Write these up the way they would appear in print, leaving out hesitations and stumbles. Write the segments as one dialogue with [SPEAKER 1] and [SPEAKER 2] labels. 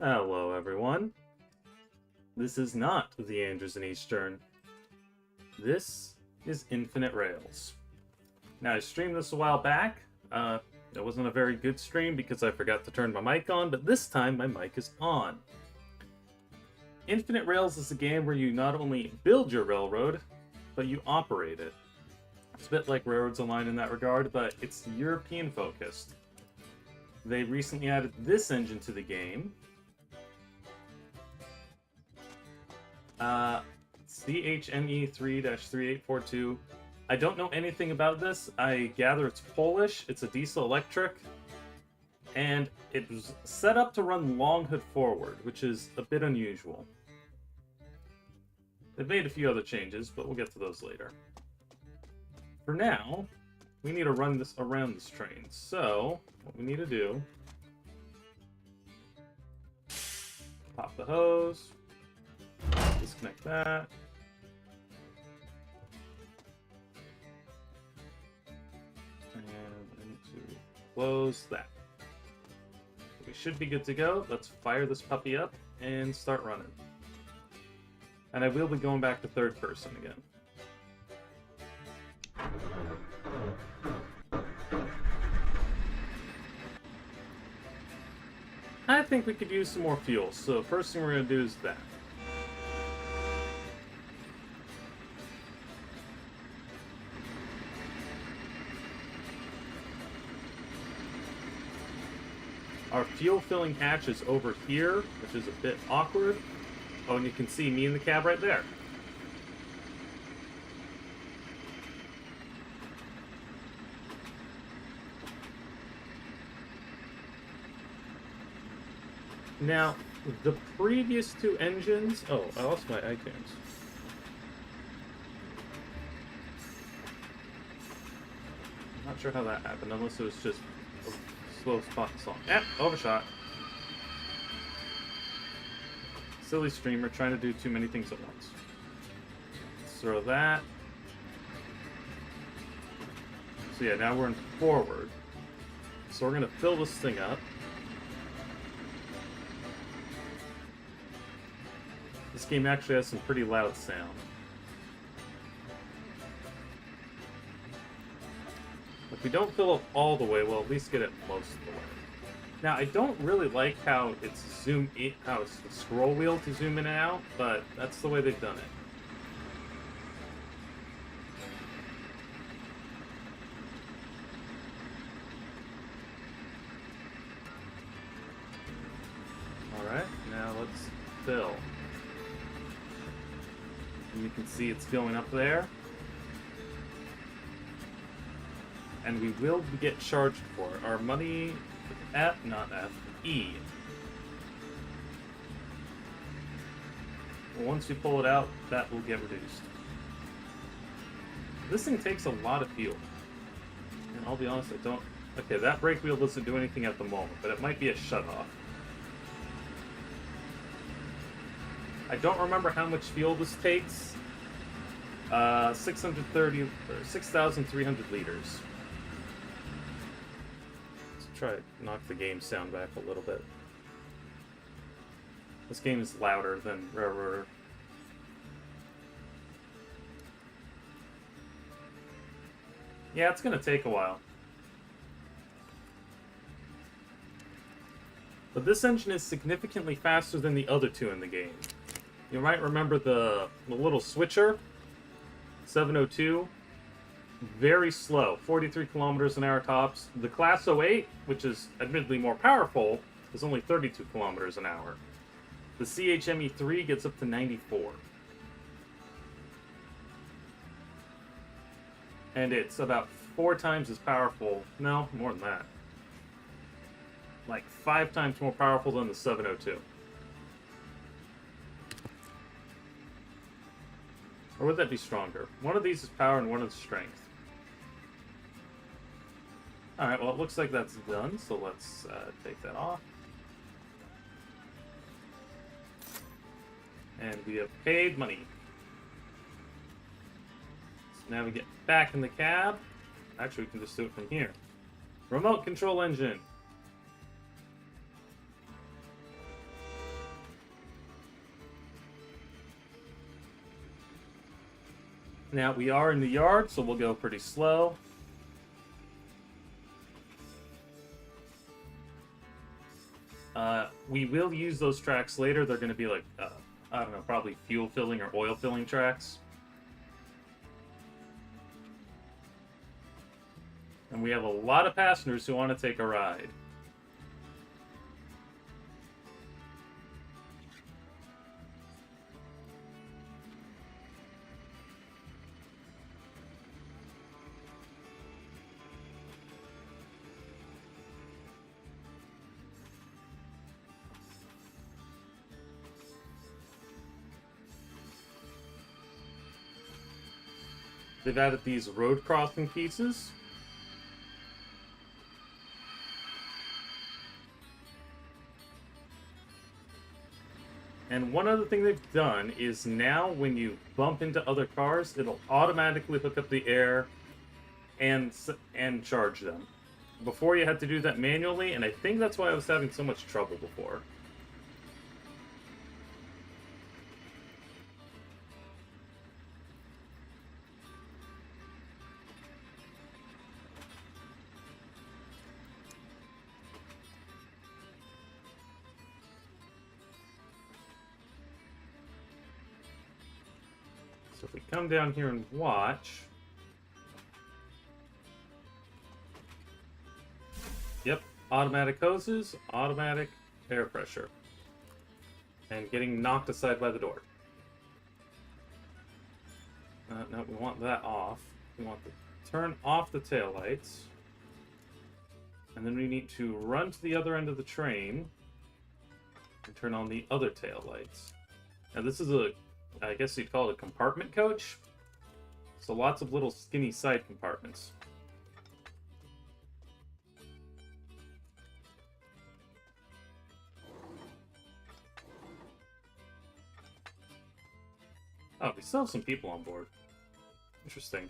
[SPEAKER 1] Hello, everyone. This is not the Andrews and Eastern. This is Infinite Rails. Now, I streamed this a while back. It wasn't a very good stream because I forgot to turn my mic on, but this time my mic is on. Infinite Rails is a game where you not only build your railroad, but you operate it. It's a bit like Railroads Online in that regard, but it's European focused. They recently added this engine to the game. CHME 3-3842. I don't know anything about this. I gather it's Polish, it's a diesel electric, and it was set up to run long hood forward, which is a bit unusual. They've made a few other changes, but we'll get to those later. For now, we need to run this around this train. So, what we need to do... pop the hose. Disconnect that. And I need to close that. We should be good to go. Let's fire this puppy up and start running. And I will be going back to third person again. I think we could use some more fuel, so first thing we're going to do is that. Our fuel filling hatch is over here, which is a bit awkward. Oh, and you can see me in the cab right there. Now, the previous two engines... Oh, I lost my iTunes. Not sure how that happened, unless it was just a slow spot song. Overshot. Silly streamer trying to do too many things at once. Let's throw that. So yeah, now we're in forward. So we're going to fill this thing up. This game actually has some pretty loud sound. If we don't fill up all the way, we'll at least get it most of the way. Now, I don't really like how it's how it's the scroll wheel to zoom in and out, but that's the way they've done it. Alright, now let's fill. And you can see it's going up there. And we will get charged for it. Our money... E. Once we pull it out, that will get reduced. This thing takes a lot of fuel. And I'll be honest, I don't... Okay, that brake wheel doesn't do anything at the moment, but it might be a shutoff. I don't remember how much fuel this takes. 6,300 liters. Try to knock the game sound back a little bit. This game is louder than Railroader. Yeah, it's gonna take a while. But this engine is significantly faster than the other two in the game. You might remember the little switcher, 702. Very slow, 43 kilometers an hour tops. The Class 08, which is admittedly more powerful, is only 32 kilometers an hour. The CHME 3 gets up to 94. And it's about 4 times as powerful. No, more than that. Like 5 times more powerful than the 702. Or would that be stronger? One of these is power and one is strength. Alright, well it looks like that's done, so let's take that off. And we have paid money. So now we get back in the cab. Actually, we can just do it from here. Remote control engine. Now, we are in the yard, so we'll go pretty slow. We will use those tracks later. They're going to be like, I don't know, probably fuel filling or oil filling tracks. And we have a lot of passengers who want to take a ride. They've added these road crossing pieces. And one other thing they've done is now when you bump into other cars, it'll automatically hook up the air and charge them. Before you had to do that manually, and I think that's why I was having so much trouble before. So if we come down here and watch... Yep, automatic hoses, automatic air pressure. And getting knocked aside by the door. No, we want that off. We want to turn off the taillights. And then we need to run to the other end of the train and turn on the other taillights. Now this is I guess you'd call it a compartment coach. So lots of little skinny side compartments. Oh, we still have some people on board. Interesting.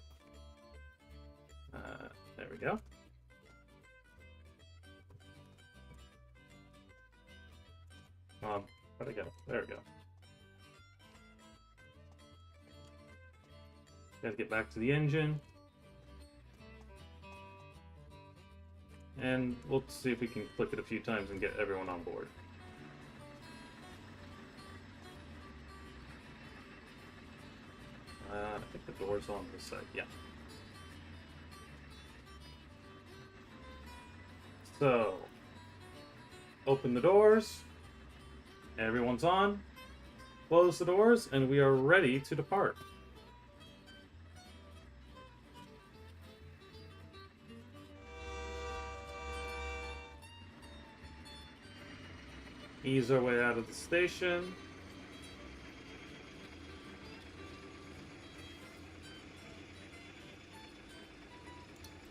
[SPEAKER 1] There we go. Where'd I go? There we go. Gotta get back to the engine. And we'll see if we can click it a few times and get everyone on board. I think the door's on this side, yeah. So, open the doors. Everyone's on. Close the doors, and we are ready to depart. Ease our way out of the station.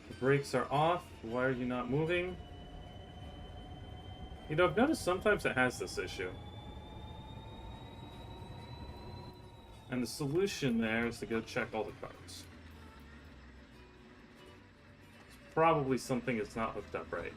[SPEAKER 1] The brakes are off. Why are you not moving? You know, I've noticed sometimes it has this issue. And the solution there is to go check all the cars. It's probably something that's not hooked up right.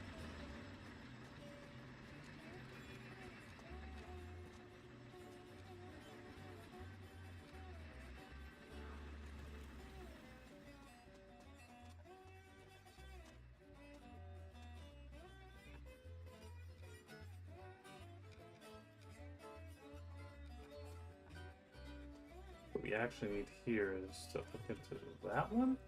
[SPEAKER 1] What we actually need here is to hook into that one.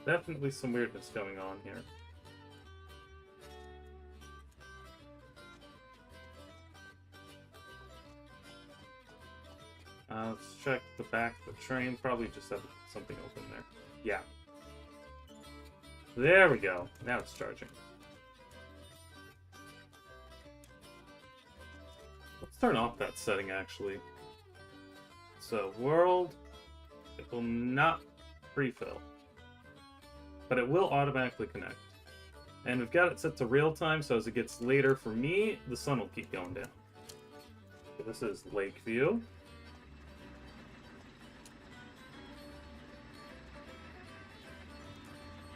[SPEAKER 1] Definitely some weirdness going on here. Let's check the back of the train. Probably just have something open there. Yeah. There we go. Now it's charging. Let's turn off that setting, actually. So, world, it will not pre-fill. but it will automatically connect. And we've got it set to real time, so as it gets later for me, the sun will keep going down. So this is Lakeview.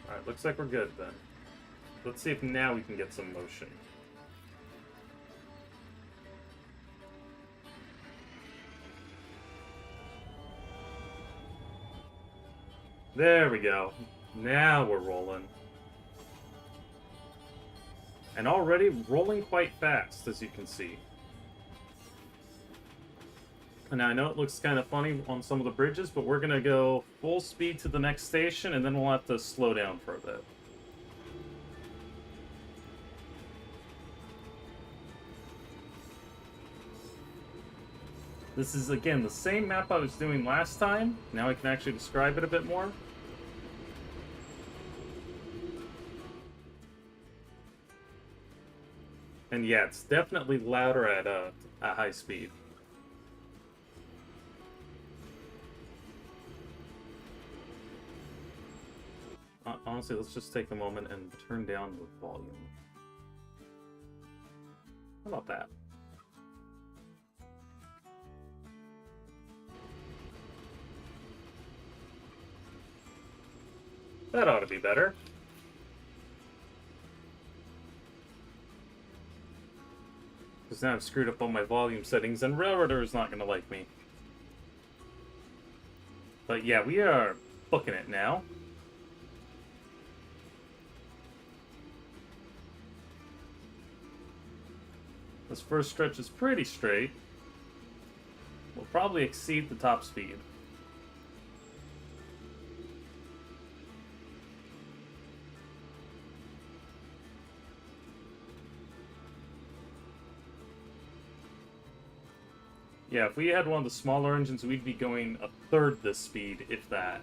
[SPEAKER 1] Alright, looks like we're good then. Let's see if now we can get some motion. There we go. Now we're rolling. And already rolling quite fast, as you can see. And I know it looks kind of funny on some of the bridges, but we're going to go full speed to the next station, and then we'll have to slow down for a bit. This is, again, the same map I was doing last time. Now I can actually describe it a bit more. And yeah, it's definitely louder at high speed. Honestly, let's just take a moment and turn down the volume. How about that? That ought to be better. Because now I've screwed up all my volume settings, and Railroader is not going to like me. But yeah, we are booking it now. This first stretch is pretty straight. We'll probably exceed the top speed. Yeah, if we had one of the smaller engines, we'd be going a third this speed, if that.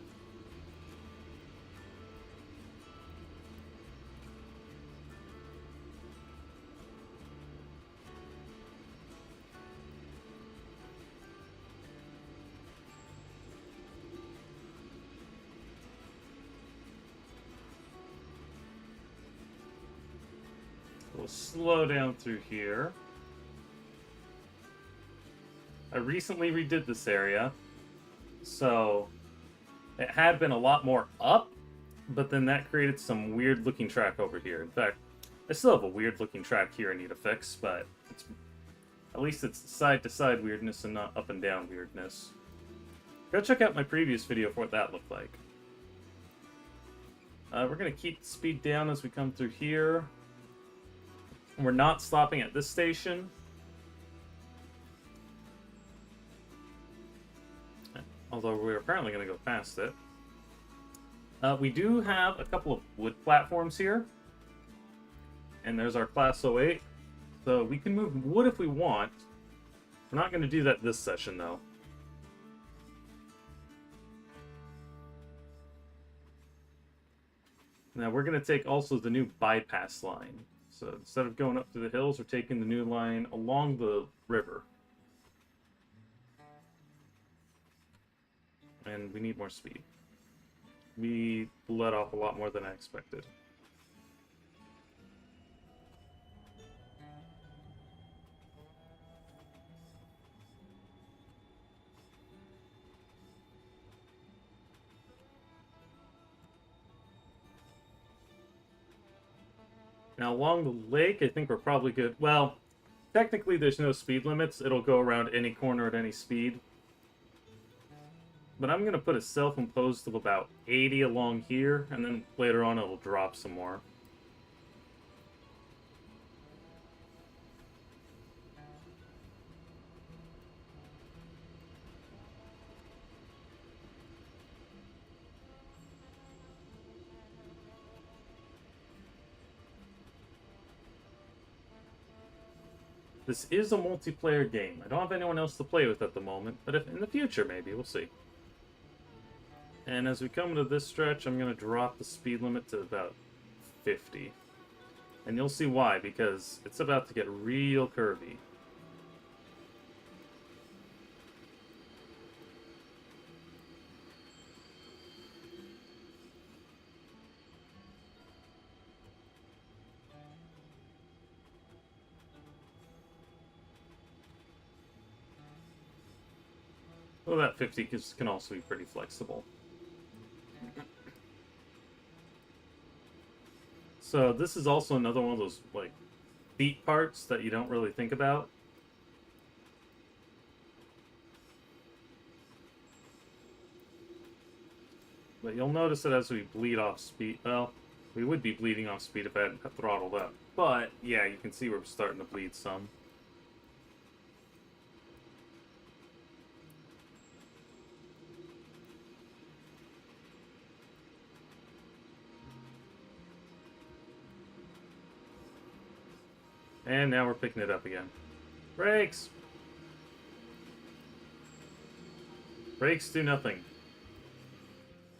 [SPEAKER 1] We'll slow down through here. I recently redid this area, so it had been a lot more up, but then that created some weird looking track over here. In fact, I still have a weird looking track here I need to fix, but at least it's side to side weirdness and not up and down weirdness. Go check out my previous video for what that looked like. We're going to keep the speed down as we come through here. We're not stopping at this station. Although we're apparently going to go past it. We do have a couple of wood platforms here. And there's our Class 08. So we can move wood if we want. We're not going to do that this session, though. Now we're going to take also the new bypass line. So instead of going up through the hills, we're taking the new line along the river. And we need more speed. We let off a lot more than I expected. Now along the lake, I think we're probably good. Well, technically there's no speed limits. It'll go around any corner at any speed. But I'm going to put a self-imposed of about 80 along here, and then later on it'll drop some more. This is a multiplayer game. I don't have anyone else to play with at the moment, but if in the future, maybe. We'll see. And as we come to this stretch, I'm going to drop the speed limit to about 50. And you'll see why, because it's about to get real curvy. Well, that 50 can also be pretty flexible. So this is also another one of those, like, feet parts that you don't really think about. But you'll notice that as we bleed off speed, well, we would be bleeding off speed if I hadn't throttled up. But, yeah, you can see we're starting to bleed some. And now we're picking it up again. Brakes! Brakes do nothing.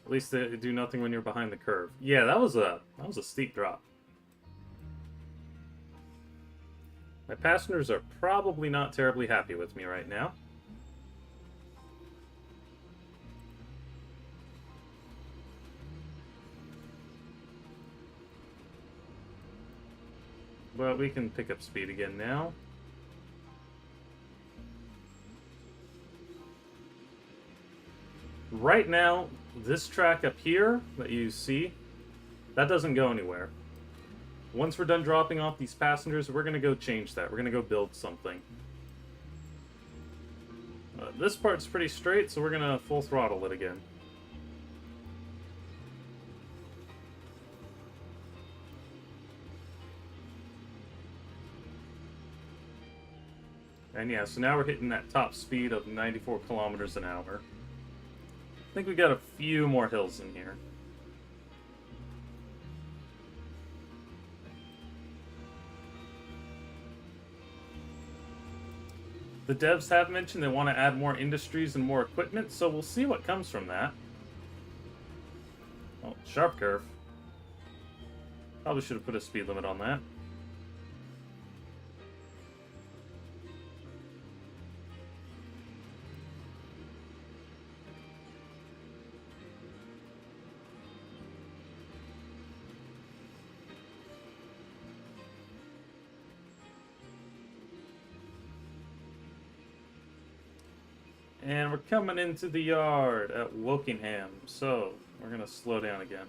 [SPEAKER 1] At least they do nothing when you're behind the curve. Yeah, that was a steep drop. My passengers are probably not terribly happy with me right now. But we can pick up speed again now. Right now, this track up here that you see, that doesn't go anywhere. Once we're done dropping off these passengers, we're going to go change that. We're going to go build something. This part's pretty straight, so we're going to full throttle it again. And yeah, so now we're hitting that top speed of 94 kilometers an hour. I think we got a few more hills in here. The devs have mentioned they want to add more industries and more equipment, so we'll see what comes from that. Oh, sharp curve. Probably should have put a speed limit on that. And we're coming into the yard at Wokingham, so we're going to slow down again.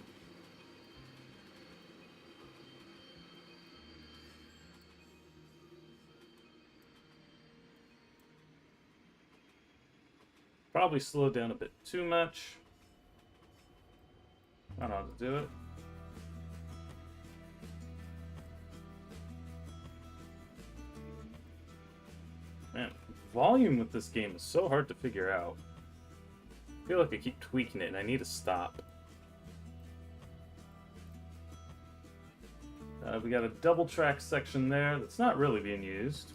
[SPEAKER 1] Probably slowed down a bit too much. I don't know how to do it. Man, volume with this game is so hard to figure out. I feel like I keep tweaking it and I need to stop. We got a double track section there that's not really being used.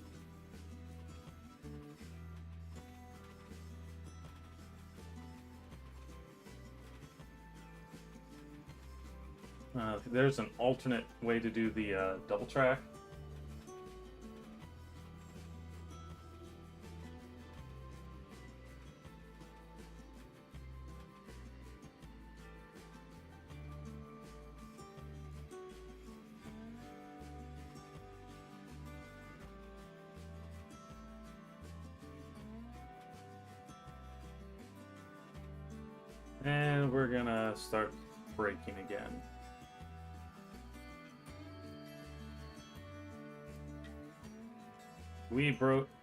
[SPEAKER 1] There's an alternate way to do the double track. And we're gonna start braking again. We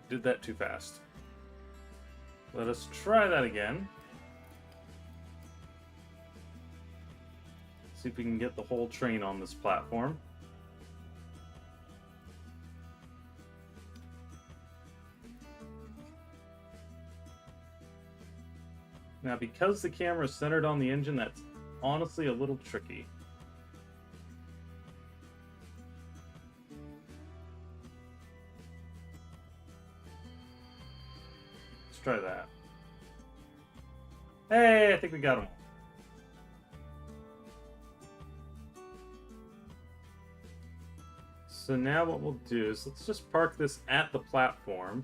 [SPEAKER 1] did that too fast. Let us try that again. See if we can get the whole train on this platform. Now, because the camera is centered on the engine, that's honestly a little tricky. Let's try that. Hey, I think we got him. So now what we'll do is let's just park this at the platform.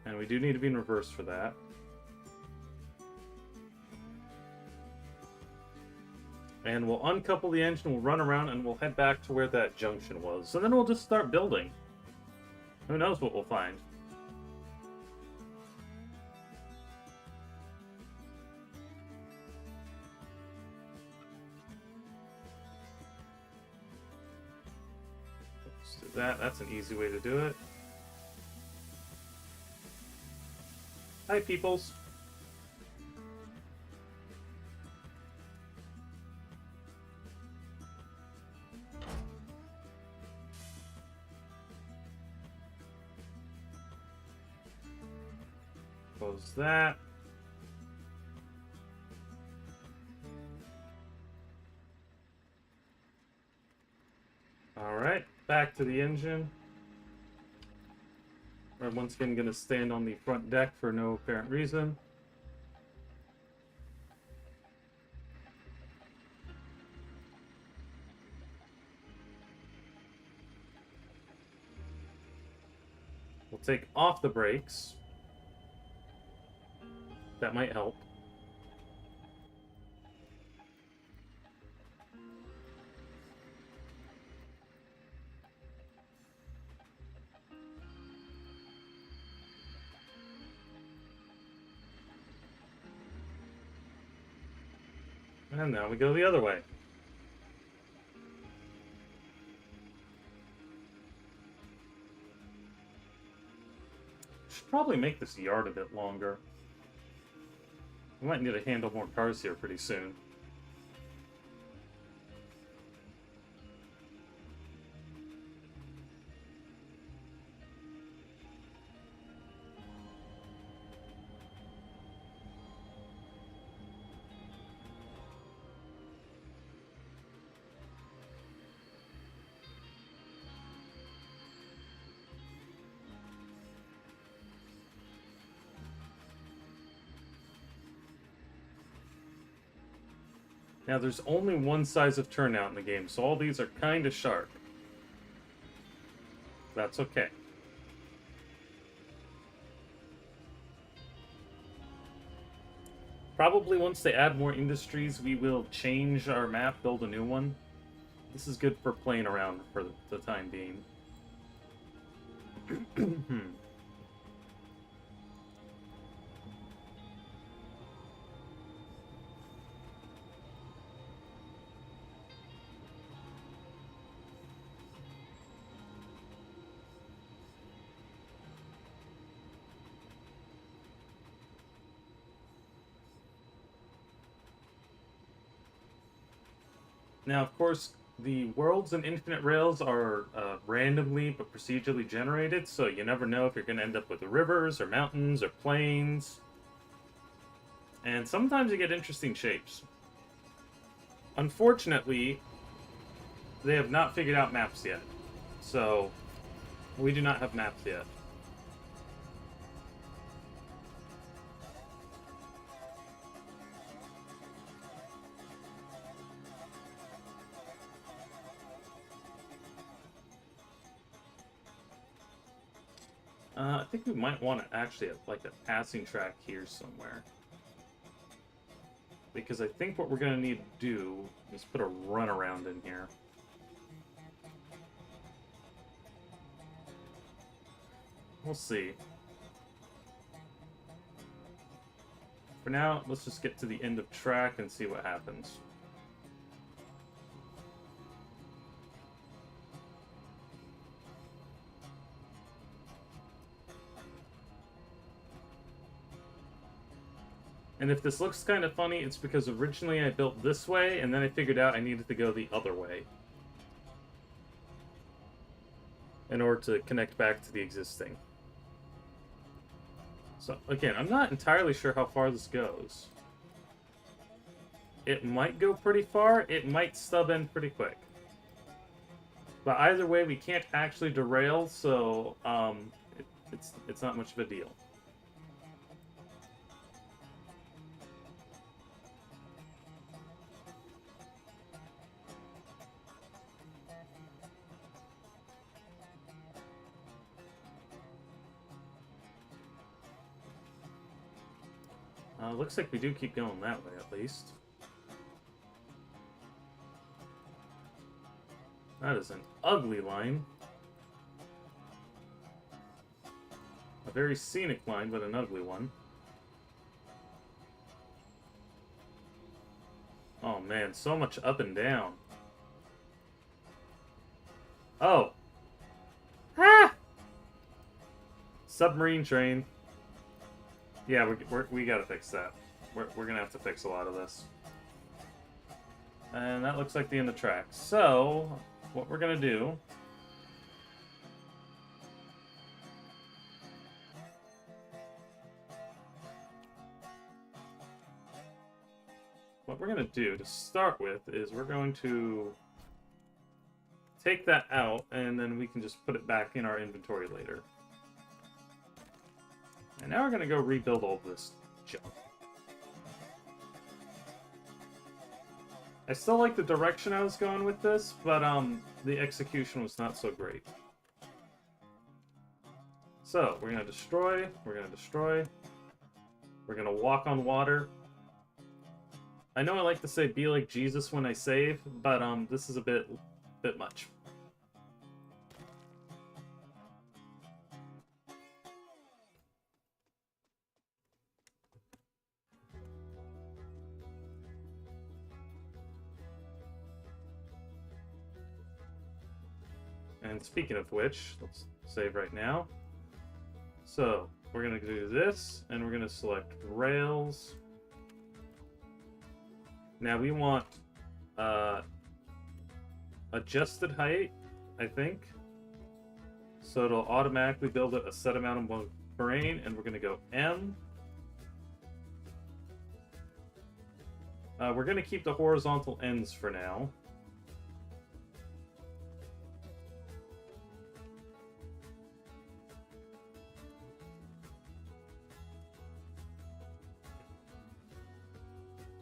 [SPEAKER 1] And we do need to be in reverse for that. And we'll uncouple the engine, we'll run around, and we'll head back to where that junction was. So then we'll just start building. Who knows what we'll find. that. That's an easy way to do it. Hi, peoples. Close that. Alright, back to the engine. I'm once again going to stand on the front deck for no apparent reason. We'll take off the brakes. That might help. And now we go the other way. Should probably make this yard a bit longer. We might need to handle more cars here pretty soon. Now, there's only one size of turnout in the game, so all these are kind of sharp. That's okay. Probably once they add more industries, we will change our map, build a new one. This is good for playing around for the time being. Now, of course, the worlds in Infinite Rails are randomly but procedurally generated, so you never know if you're going to end up with rivers or mountains or plains. And sometimes you get interesting shapes. Unfortunately, they have not figured out maps yet. So, we do not have maps yet. I think we might want to actually have like a passing track here somewhere. Because I think what we're going to need to do is put a runaround in here. We'll see. For now, let's just get to the end of track and see what happens. And if this looks kind of funny, it's because originally I built this way, and then I figured out I needed to go the other way in order to connect back to the existing. So, again, I'm not entirely sure how far this goes. It might go pretty far, it might stub in pretty quick. But either way, we can't actually derail, so it's not much of a deal. Looks like we do keep going that way, at least. That is an ugly line. A very scenic line, but an ugly one. Oh man, so much up and down. Oh! Submarine train. Yeah, we gotta fix that. We're gonna have to fix a lot of this. And that looks like the end of the track. So, what we're gonna do... What we're going to do to start with is we're going to take that out, and then we can just put it back in our inventory later. And now we're going to go rebuild all this junk. I still like the direction I was going with this, but the execution was not so great. So, we're going to destroy, we're going to destroy, we're going to walk on water. I know I like to say be like Jesus when I save, but this is a bit much. And speaking of which, let's save right now. So, we're going to do this, and we're going to select rails. Now we want adjusted height, I think. So it'll automatically build it a set amount of terrain, and we're going to go M. We're going to keep the horizontal ends for now.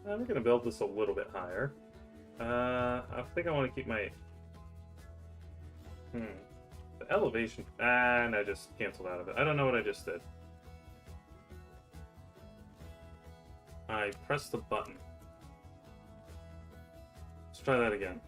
[SPEAKER 1] We're going to build this a little bit higher. I think I want to keep my... The elevation... and I just canceled out of it. I don't know what I just did. I pressed the button. Let's try that again.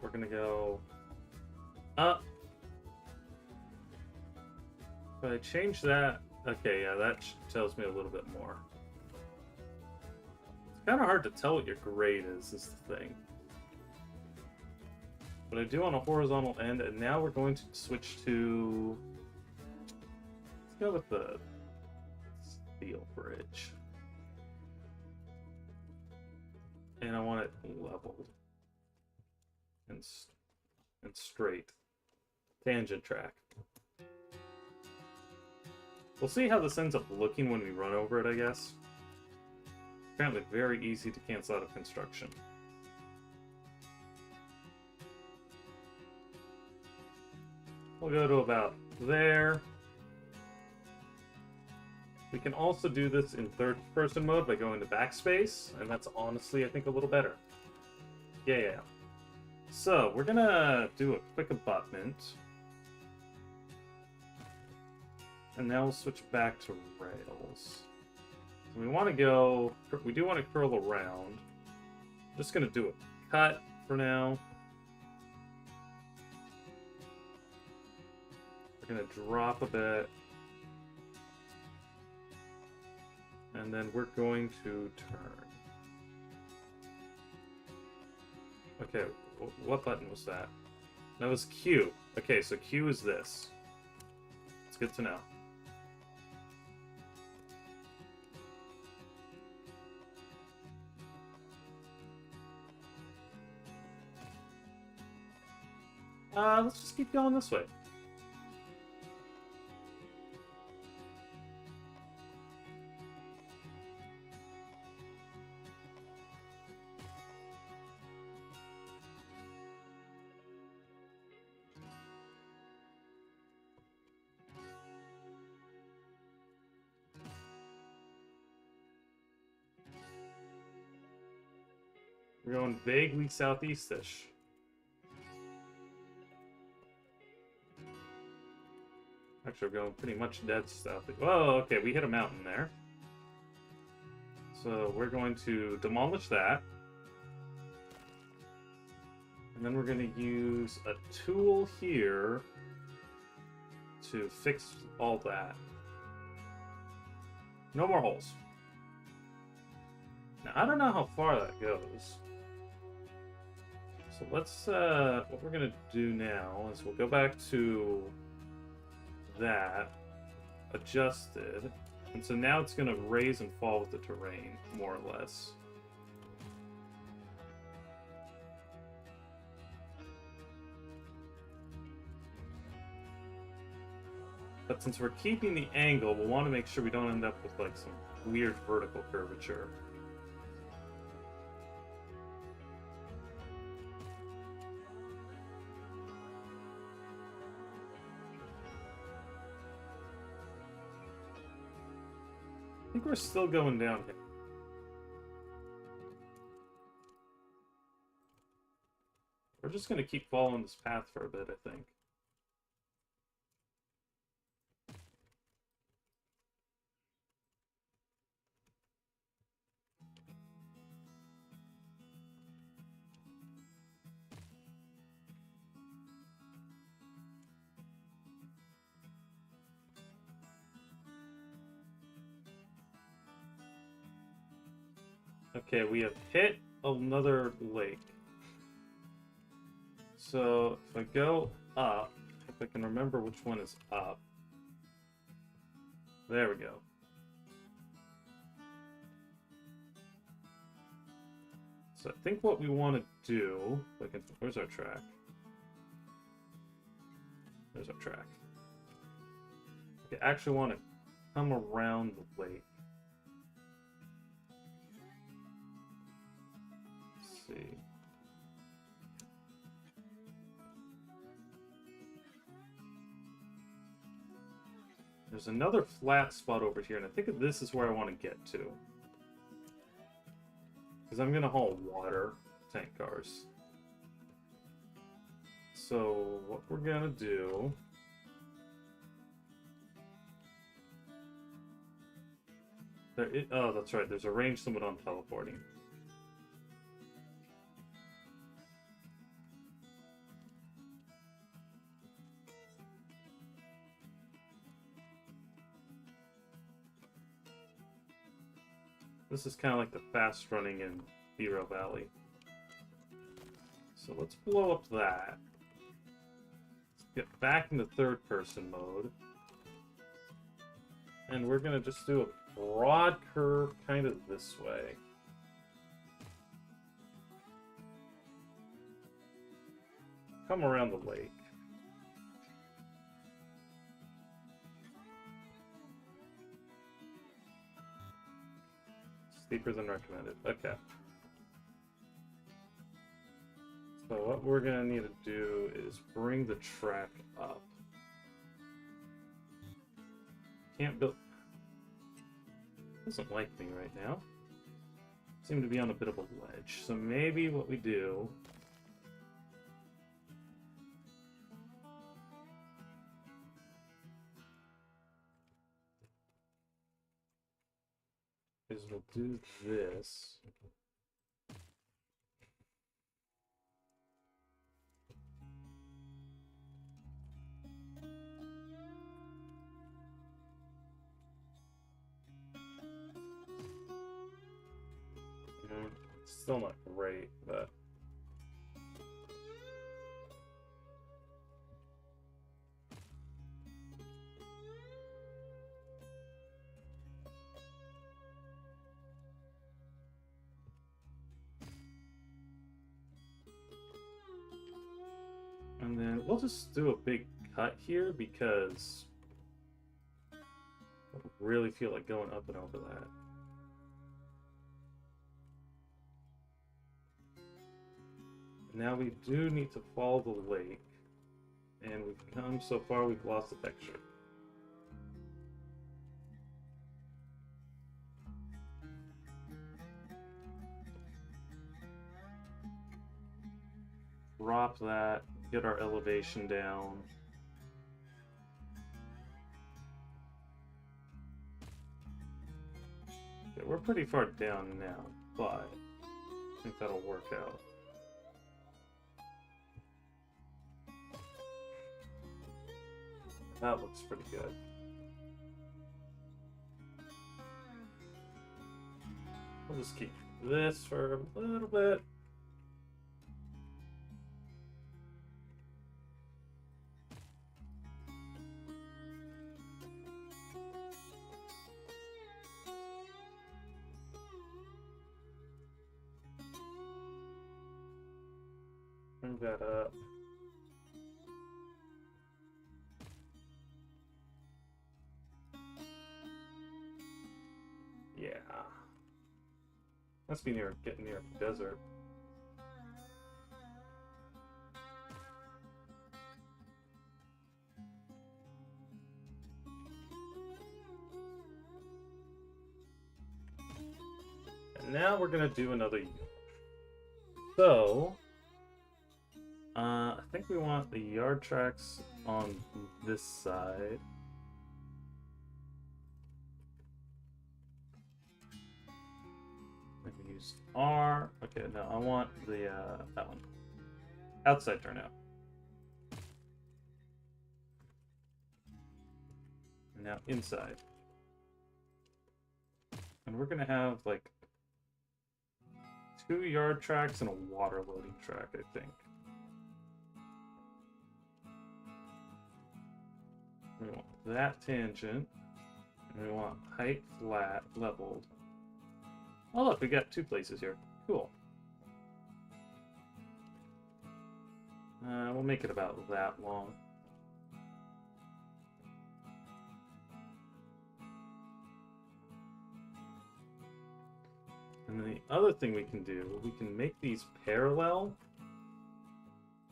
[SPEAKER 1] We're gonna go up. If I change that, okay, yeah, that tells me a little bit more. It's kind of hard to tell what your grade is the thing. But I do on a horizontal end, and now we're going to switch to... Let's go with the steel bridge. And I want it leveled. And straight. Tangent track. We'll see how this ends up looking when we run over it, I guess. Apparently very easy to cancel out of construction. We'll go to about there. We can also do this in third-person mode by going to backspace, and that's honestly, I think, a little better. Yeah. So, we're gonna do a quick abutment. And now we'll switch back to rails. So we want to go... We do want to curl around. I'm just gonna do a cut for now. We're gonna drop a bit. And then we're going to turn. Okay. What button was that? That was Q. Okay, so Q is this. It's good to know. Let's just keep going this way. We're going vaguely southeast-ish. Actually, we're going pretty much dead south. Whoa, okay, we hit a mountain there. So we're going to demolish that. And then we're going to use a tool here to fix all that. No more holes. Now, I don't know how far that goes. So let's, what we're going to do now is we'll go back to that, adjusted, and so now it's going to raise and fall with the terrain, more or less. But since we're keeping the angle, we'll want to make sure we don't end up with like some weird vertical curvature. I think we're still going down here. We're just going to keep following this path for a bit, I think. Okay, we have hit another lake. So if I go up, if I can remember which one is up. There we go. So I think what we want to do, like, where's our track? There's our track. Okay, I actually want to come around the lake. Let's see. There's another flat spot over here, and I think this is where I want to get to. Because I'm going to haul water tank cars. So what we're going to do... oh, that's right, there's a range limit on teleporting. This is kind of like the fast running in Hero Valley. So let's blow up that. Let's get back into third person mode. And we're going to just do a broad curve kind of this way. Come around the lake. Steeper than recommended. Okay. So what we're going to need to do is bring the track up. Can't build... Doesn't like me right now. Seem to be on a bit of a ledge. So maybe what we do... is we'll do this. It's still not great, but... And then we'll just do a big cut here because I really feel like going up and over that. Now we do need to follow the lake, and we've come so far we've lost the texture. Drop that, get our elevation down. Okay, we're pretty far down now, but I think that'll work out. That looks pretty good. We'll just keep this for a little bit. Bring that up. Yeah. Must be getting near the desert. And now we're gonna do another yard. So, I think we want the yard tracks on this side. Maybe use R. Okay, no, I want the that one. Outside turnout. And now inside. And we're gonna have like 2 yard tracks and a water loading track, I think. We want that tangent. And we want height flat, leveled. Oh look, we got 2 places here. Cool. We'll make it about that long. And then the other thing we can do, we can make these parallel.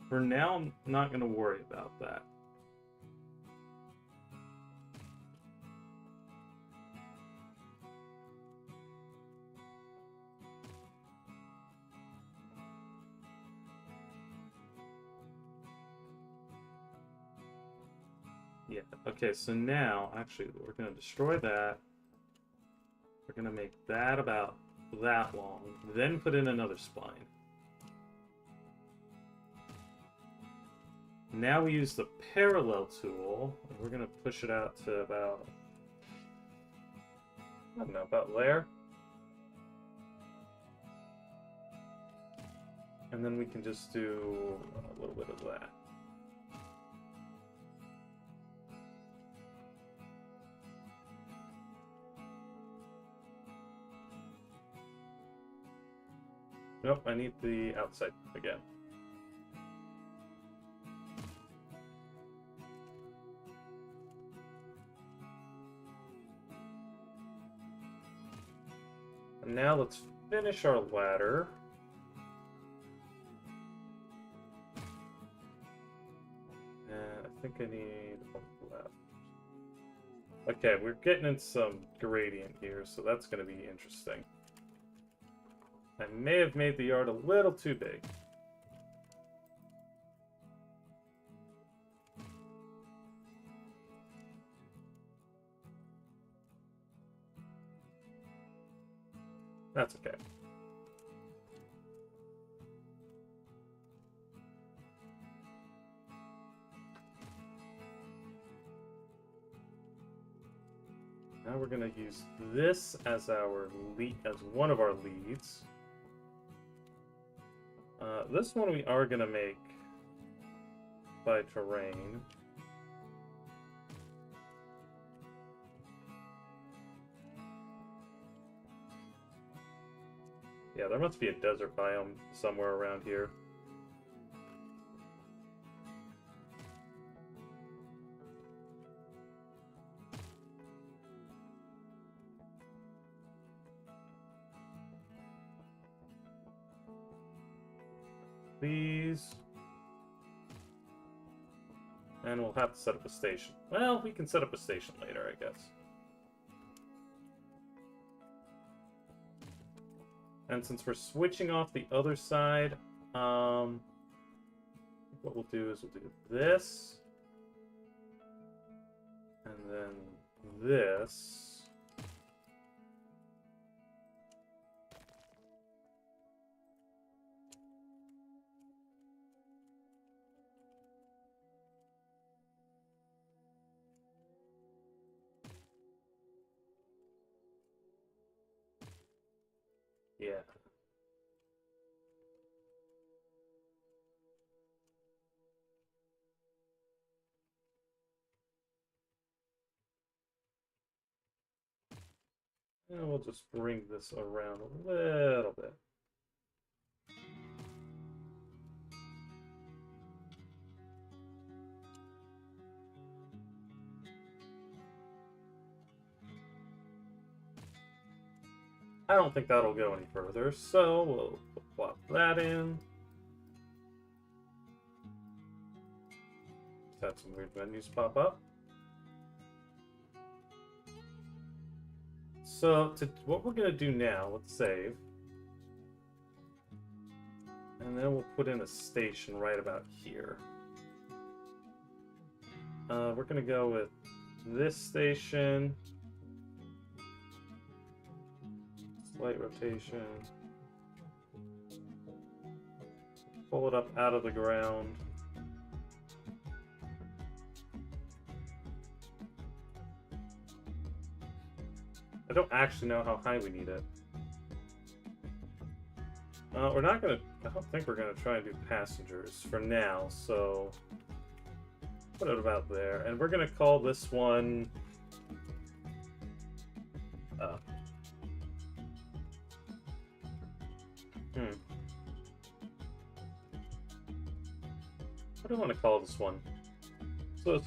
[SPEAKER 1] For now, I'm not going to worry about that. Yeah, okay, so now, actually, we're going to destroy that. We're going to make that about that long, then put in another spline. Now we use the parallel tool, and we're going to push it out to about, I don't know, about there. And then we can just do a little bit of that. Nope, I need the outside again. And now let's finish our ladder. And I think I need one left. Okay, we're getting in some gradient here, so that's going to be interesting. I may have made the yard a little too big. That's okay. Now we're going to use this as our lead, as one of our leads. This one we are going to make by terrain. Yeah, there must be a desert biome somewhere around here. These. And we'll have to set up a station. Well, we can set up a station later, I guess. And since we're switching off the other side, what we'll do is we'll do this. And then this. Yeah. And we'll just bring this around a little bit. I don't think that'll go any further, so we'll plop that in. Just had some weird menus pop up. So, what we're going to do now, let's save. And then we'll put in a station right about here. We're going to go with this station. Slight rotation. Pull it up out of the ground. I don't actually know how high we need it. We're not gonna, I don't think we're gonna try and do passengers for now, so put it about there. And we're gonna call this one what do I want to call this one? So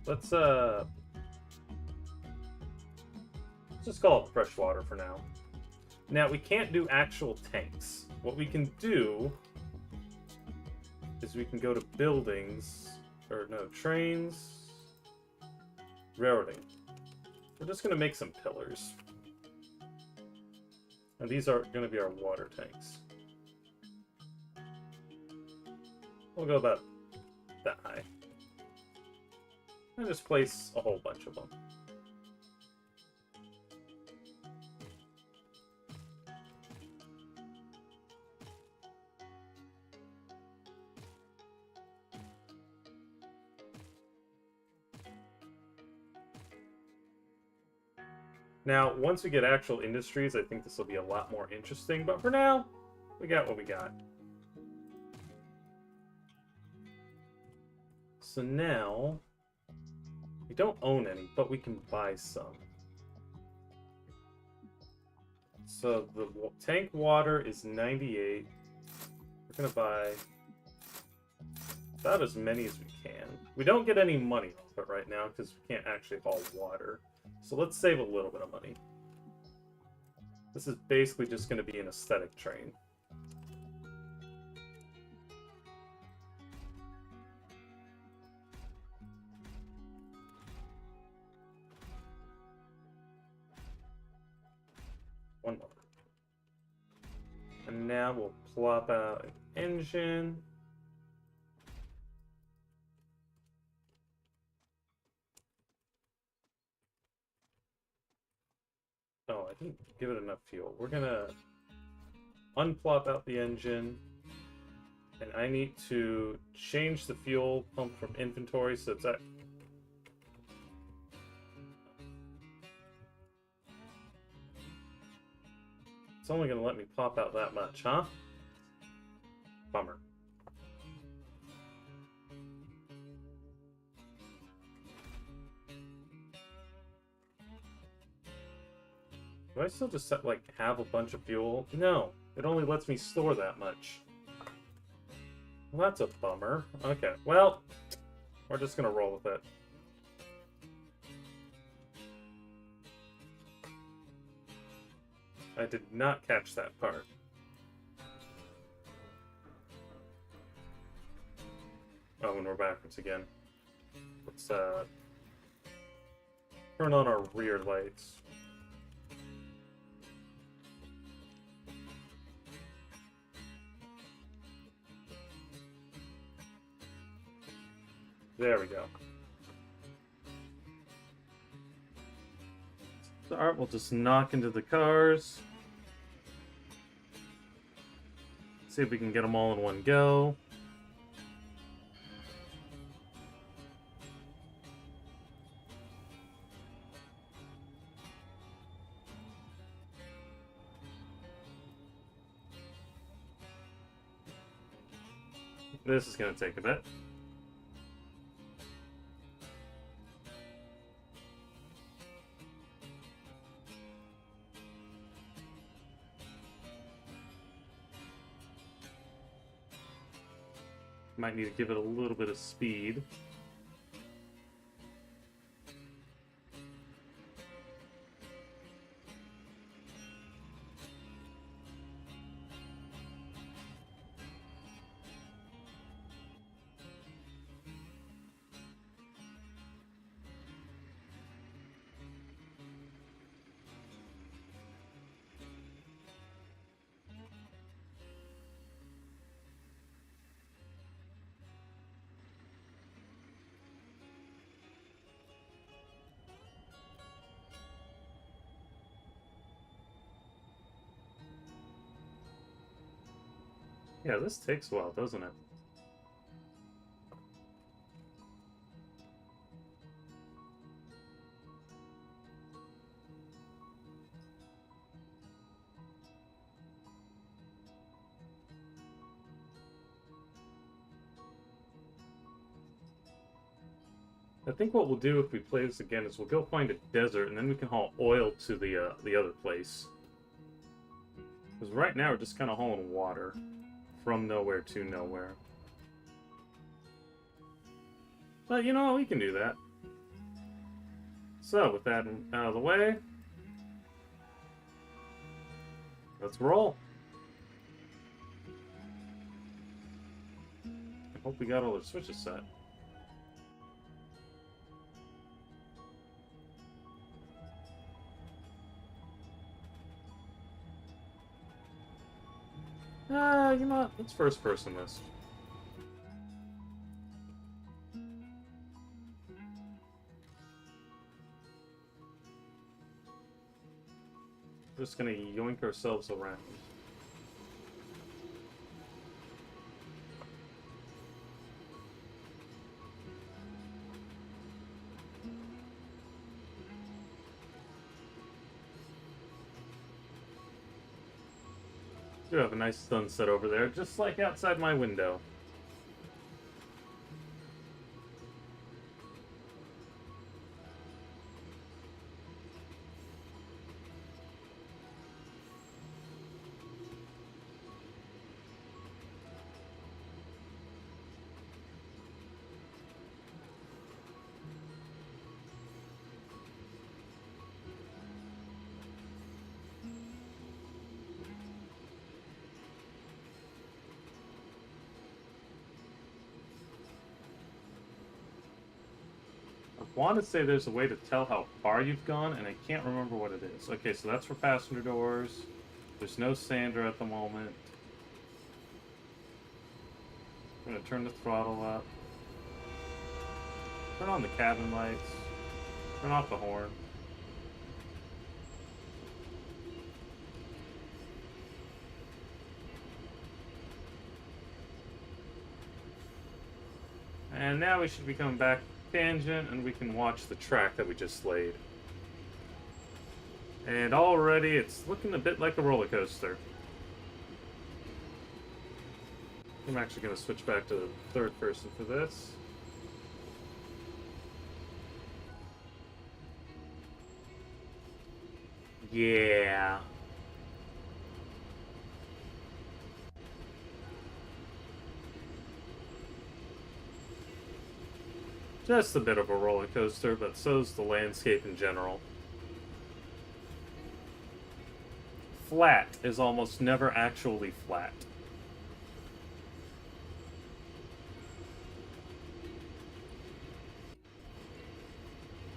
[SPEAKER 1] let's just call it freshwater for now. Now, we can't do actual tanks. What we can do is we can go to buildings, or no, trains, railroading. We're just going to make some pillars. And these are going to be our water tanks. We'll go about that high. And just place a whole bunch of them. Now, once we get actual industries, I think this will be a lot more interesting, but for now, we got what we got. So now, we don't own any, but we can buy some. So the tank water is 98. We're going to buy about as many as we can. We don't get any money off it right now because we can't actually haul water. So let's save a little bit of money. This is basically just going to be an aesthetic train. One more. And now we'll plop out an engine. Oh, I didn't give it enough fuel. We're gonna unplop out the engine, and I need to change the fuel pump from inventory so it's at... It's only gonna let me pop out that much, huh? Bummer. Do I still just like have a bunch of fuel? No, it only lets me store that much. Well, that's a bummer. Okay, well, we're just gonna roll with it. I did not catch that part. Oh, and we're backwards again. Let's turn on our rear lights. There we go. So, alright, we'll just knock into the cars. See if we can get them all in one go. This is going to take a bit. Might need to give it a little bit of speed. Yeah, this takes a while, doesn't it? I think what we'll do if we play this again is we'll go find a desert, and then we can haul oil to the other place. Because right now we're just kind of hauling water from nowhere to nowhere. But you know, we can do that. So with that out of the way, let's roll. I hope we got all the switches set. You know what? Let's first person this. We're just gonna yoink ourselves around. Do have a nice sunset over there, just like outside my window. I want to say there's a way to tell how far you've gone, and I can't remember what it is. Okay, so that's for passenger doors. There's no sander at the moment. I'm going to turn the throttle up. Turn on the cabin lights. Turn off the horn. And now we should be coming back tangent, and we can watch the track that we just laid. And already it's looking a bit like a roller coaster. I'm actually going to switch back to third person for this. Yeah. Just a bit of a roller coaster, but so's the landscape in general. Flat is almost never actually flat.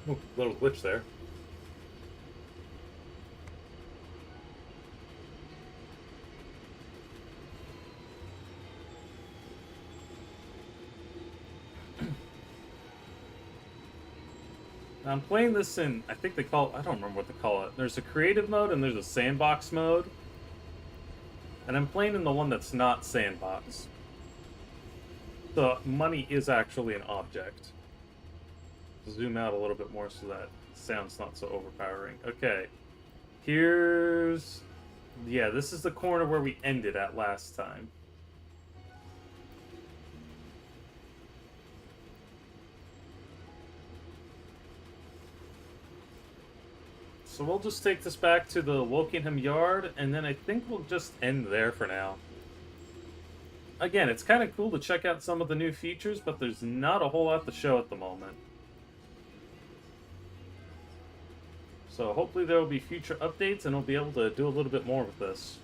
[SPEAKER 1] Ooh, little glitch there. I'm playing this in, I think they call it, I don't remember what they call it. There's a creative mode and there's a sandbox mode. And I'm playing in the one that's not sandbox. The money is actually an object. Zoom out a little bit more so that sound's not so overpowering. Okay. Here's... Yeah, this is the corner where we ended at last time. So we'll just take this back to the Wokingham Yard, and then I think we'll just end there for now. Again, it's kind of cool to check out some of the new features, but there's not a whole lot to show at the moment. So hopefully there will be future updates, and we'll be able to do a little bit more with this.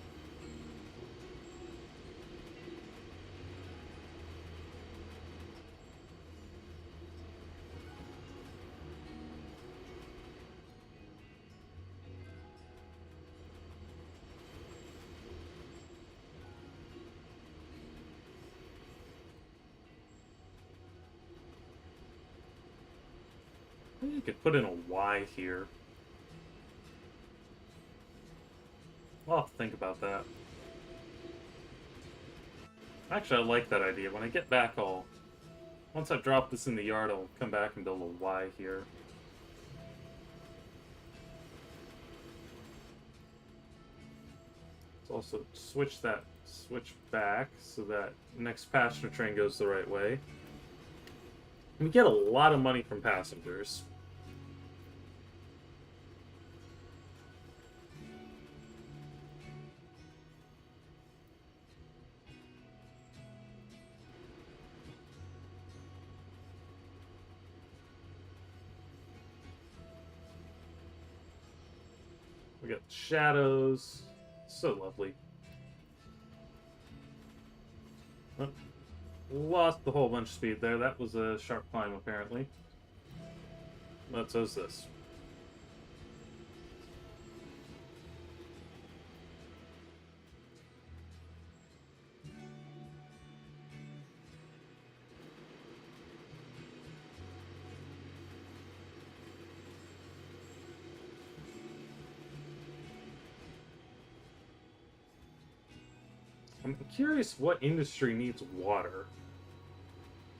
[SPEAKER 1] I think you could put in a Y here. I'll have to think about that. Actually, I like that idea. When I get back, once I've dropped this in the yard, I'll come back and build a Y here. Let's also switch back so that next passenger train goes the right way. We get a lot of money from passengers. We got shadows. So lovely. Oh, lost a whole bunch of speed there. That was a sharp climb, apparently. But so's this. I'm curious what industry needs water.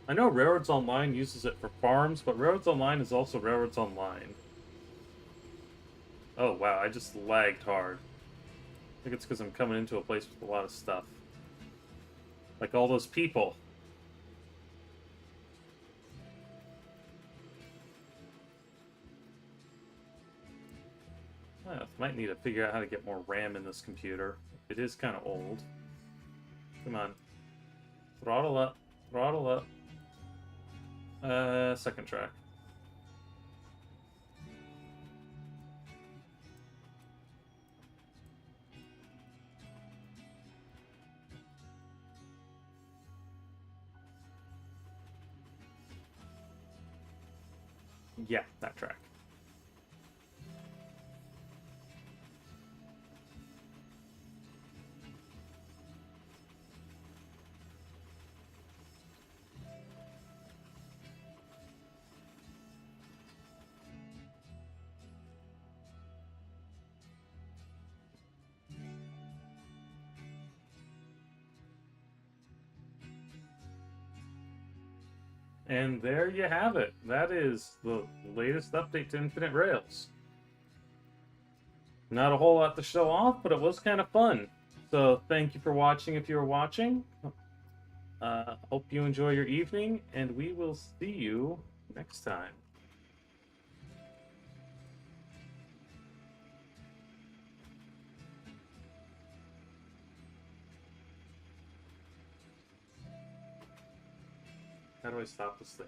[SPEAKER 1] I know Railroads Online uses it for farms, but Railroads Online is also Railroads Online. Oh wow, I just lagged hard. I think it's because I'm coming into a place with a lot of stuff. Like all those people. I might need to figure out how to get more RAM in this computer. It is kind of old. Come on. Throttle up. Throttle up. Second track. Yeah, that track. And there you have it. That is the latest update to Infinite Rails. Not a whole lot to show off, but it was kind of fun. So thank you for watching if you were watching. Hope you enjoy your evening, and we will see you next time. How do I stop this thing?